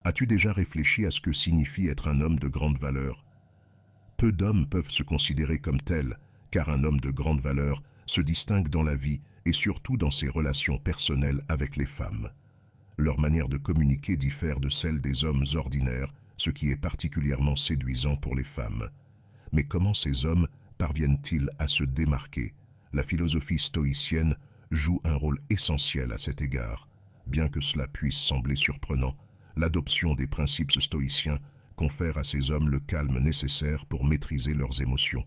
As-tu déjà réfléchi à ce que signifie être un homme de grande valeur? Peu d'hommes peuvent se considérer comme tels, car un homme de grande valeur se distingue dans la vie et surtout dans ses relations personnelles avec les femmes. Leur manière de communiquer diffère de celle des hommes ordinaires, ce qui est particulièrement séduisant pour les femmes. Mais comment ces hommes parviennent-ils à se démarquer? La philosophie stoïcienne joue un rôle essentiel à cet égard. Bien que cela puisse sembler surprenant, l'adoption des principes stoïciens confère à ces hommes le calme nécessaire pour maîtriser leurs émotions.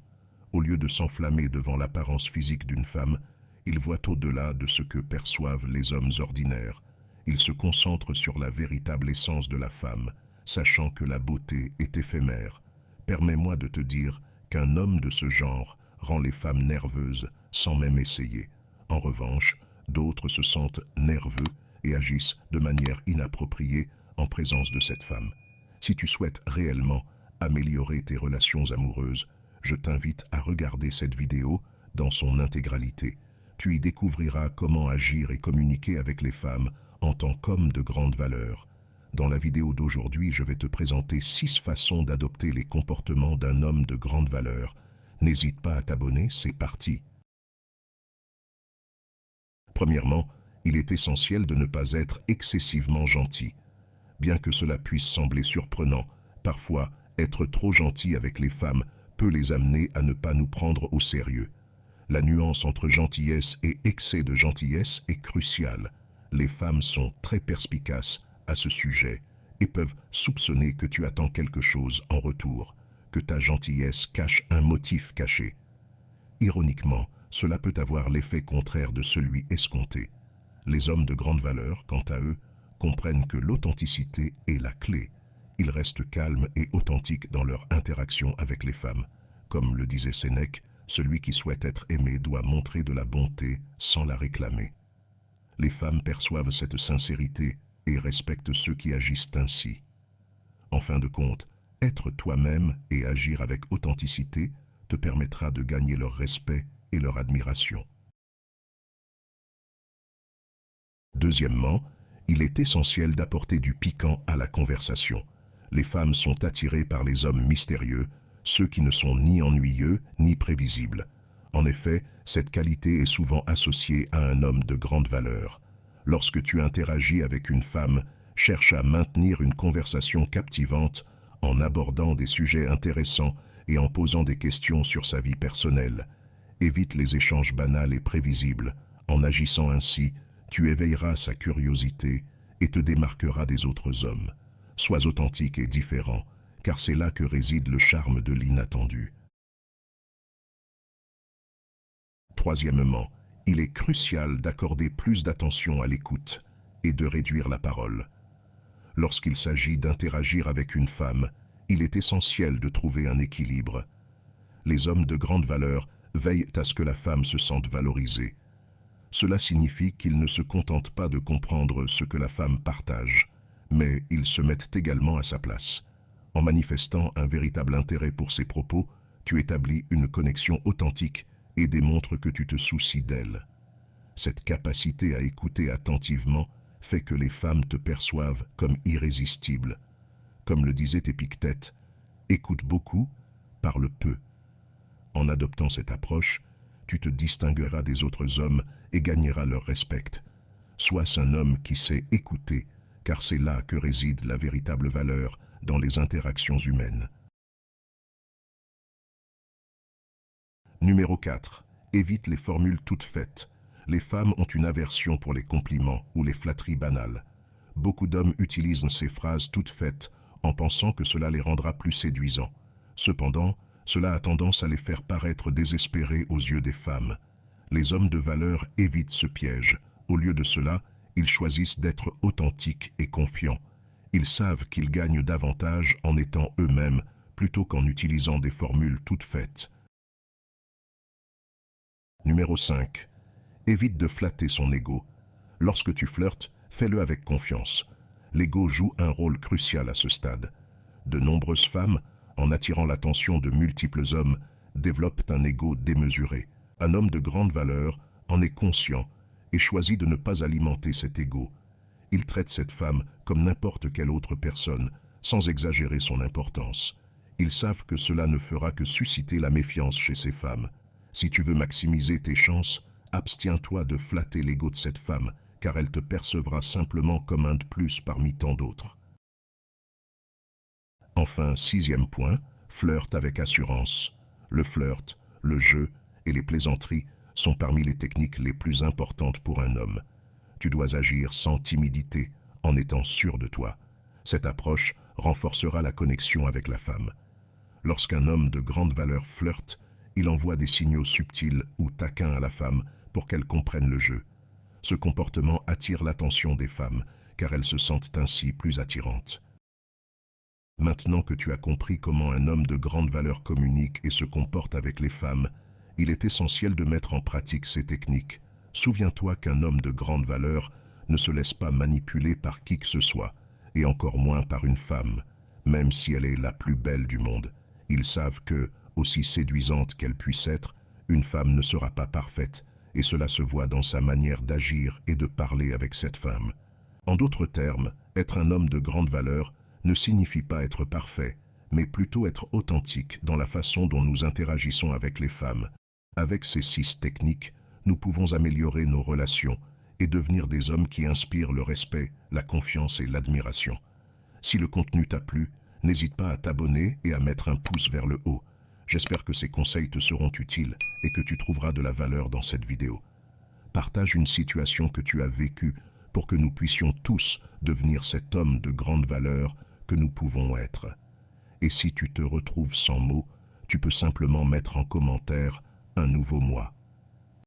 Au lieu de s'enflammer devant l'apparence physique d'une femme, ils voient au-delà de ce que perçoivent les hommes ordinaires. Ils se concentrent sur la véritable essence de la femme, sachant que la beauté est éphémère. Permets-moi de te dire qu'un homme de ce genre rend les femmes nerveuses sans même essayer. En revanche, d'autres se sentent nerveux et agissent de manière inappropriée en présence de cette femme. Si tu souhaites réellement améliorer tes relations amoureuses, je t'invite à regarder cette vidéo dans son intégralité. Tu y découvriras comment agir et communiquer avec les femmes en tant qu'homme de grande valeur. Dans la vidéo d'aujourd'hui, je vais te présenter 6 façons d'adopter les comportements d'un homme de grande valeur. N'hésite pas à t'abonner, c'est parti. Premièrement, il est essentiel de ne pas être excessivement gentil. Bien que cela puisse sembler surprenant, parfois, être trop gentil avec les femmes peut les amener à ne pas nous prendre au sérieux. La nuance entre gentillesse et excès de gentillesse est cruciale. Les femmes sont très perspicaces à ce sujet et peuvent soupçonner que tu attends quelque chose en retour, que ta gentillesse cache un motif caché. Ironiquement, cela peut avoir l'effet contraire de celui escompté. Les hommes de grande valeur, quant à eux, comprennent que l'authenticité est la clé. Ils restent calmes et authentiques dans leur interaction avec les femmes. Comme le disait Sénèque, celui qui souhaite être aimé doit montrer de la bonté sans la réclamer. Les femmes perçoivent cette sincérité et respectent ceux qui agissent ainsi. En fin de compte, être toi-même et agir avec authenticité te permettra de gagner leur respect et leur admiration. Deuxièmement, il est essentiel d'apporter du piquant à la conversation. Les femmes sont attirées par les hommes mystérieux, ceux qui ne sont ni ennuyeux ni prévisibles. En effet, cette qualité est souvent associée à un homme de grande valeur. Lorsque tu interagis avec une femme, cherche à maintenir une conversation captivante en abordant des sujets intéressants et en posant des questions sur sa vie personnelle. Évite les échanges banals et prévisibles. En agissant ainsi, tu éveilleras sa curiosité et te démarqueras des autres hommes. Sois authentique et différent, car c'est là que réside le charme de l'inattendu. Troisièmement, il est crucial d'accorder plus d'attention à l'écoute et de réduire la parole. Lorsqu'il s'agit d'interagir avec une femme, il est essentiel de trouver un équilibre. Les hommes de grande valeur veillent à ce que la femme se sente valorisée. Cela signifie qu'ils ne se contentent pas de comprendre ce que la femme partage, mais ils se mettent également à sa place. En manifestant un véritable intérêt pour ses propos, tu établis une connexion authentique et démontres que tu te soucies d'elle. Cette capacité à écouter attentivement fait que les femmes te perçoivent comme irrésistible. Comme le disait Épictète, « Écoute beaucoup, parle peu ». En adoptant cette approche, tu te distingueras des autres hommes et gagneras leur respect. Sois un homme qui sait écouter, car c'est là que réside la véritable valeur dans les interactions humaines. Numéro 4. Évite les formules toutes faites. Les femmes ont une aversion pour les compliments ou les flatteries banales. Beaucoup d'hommes utilisent ces phrases toutes faites en pensant que cela les rendra plus séduisants. Cependant, cela a tendance à les faire paraître désespérés aux yeux des femmes. Les hommes de valeur évitent ce piège. Au lieu de cela, ils choisissent d'être authentiques et confiants. Ils savent qu'ils gagnent davantage en étant eux-mêmes plutôt qu'en utilisant des formules toutes faites. Numéro 5. Évite de flatter son ego. Lorsque tu flirtes, fais-le avec confiance. L'ego joue un rôle crucial à ce stade. De nombreuses femmes, en attirant l'attention de multiples hommes, développent un ego démesuré. Un homme de grande valeur en est conscient et choisit de ne pas alimenter cet ego. Ils traitent cette femme comme n'importe quelle autre personne, sans exagérer son importance. Ils savent que cela ne fera que susciter la méfiance chez ces femmes. Si tu veux maximiser tes chances, abstiens-toi de flatter l'ego de cette femme, car elle te percevra simplement comme un de plus parmi tant d'autres. Enfin, 6e point, flirt avec assurance. Le flirt, le jeu et les plaisanteries sont parmi les techniques les plus importantes pour un homme. Tu dois agir sans timidité, en étant sûr de toi. Cette approche renforcera la connexion avec la femme. Lorsqu'un homme de grande valeur flirte, il envoie des signaux subtils ou taquins à la femme pour qu'elle comprenne le jeu. Ce comportement attire l'attention des femmes, car elles se sentent ainsi plus attirantes. Maintenant que tu as compris comment un homme de grande valeur communique et se comporte avec les femmes, il est essentiel de mettre en pratique ces techniques. Souviens-toi qu'un homme de grande valeur ne se laisse pas manipuler par qui que ce soit, et encore moins par une femme, même si elle est la plus belle du monde. Ils savent que, aussi séduisante qu'elle puisse être, une femme ne sera pas parfaite, et cela se voit dans sa manière d'agir et de parler avec cette femme. En d'autres termes, être un homme de grande valeur ne signifie pas être parfait, mais plutôt être authentique dans la façon dont nous interagissons avec les femmes. Avec ces 6 techniques, nous pouvons améliorer nos relations et devenir des hommes qui inspirent le respect, la confiance et l'admiration. Si le contenu t'a plu, n'hésite pas à t'abonner et à mettre un pouce vers le haut. J'espère que ces conseils te seront utiles et que tu trouveras de la valeur dans cette vidéo. Partage une situation que tu as vécue pour que nous puissions tous devenir cet homme de grande valeur que nous pouvons être. Et si tu te retrouves sans mots, tu peux simplement mettre en commentaire un nouveau moi.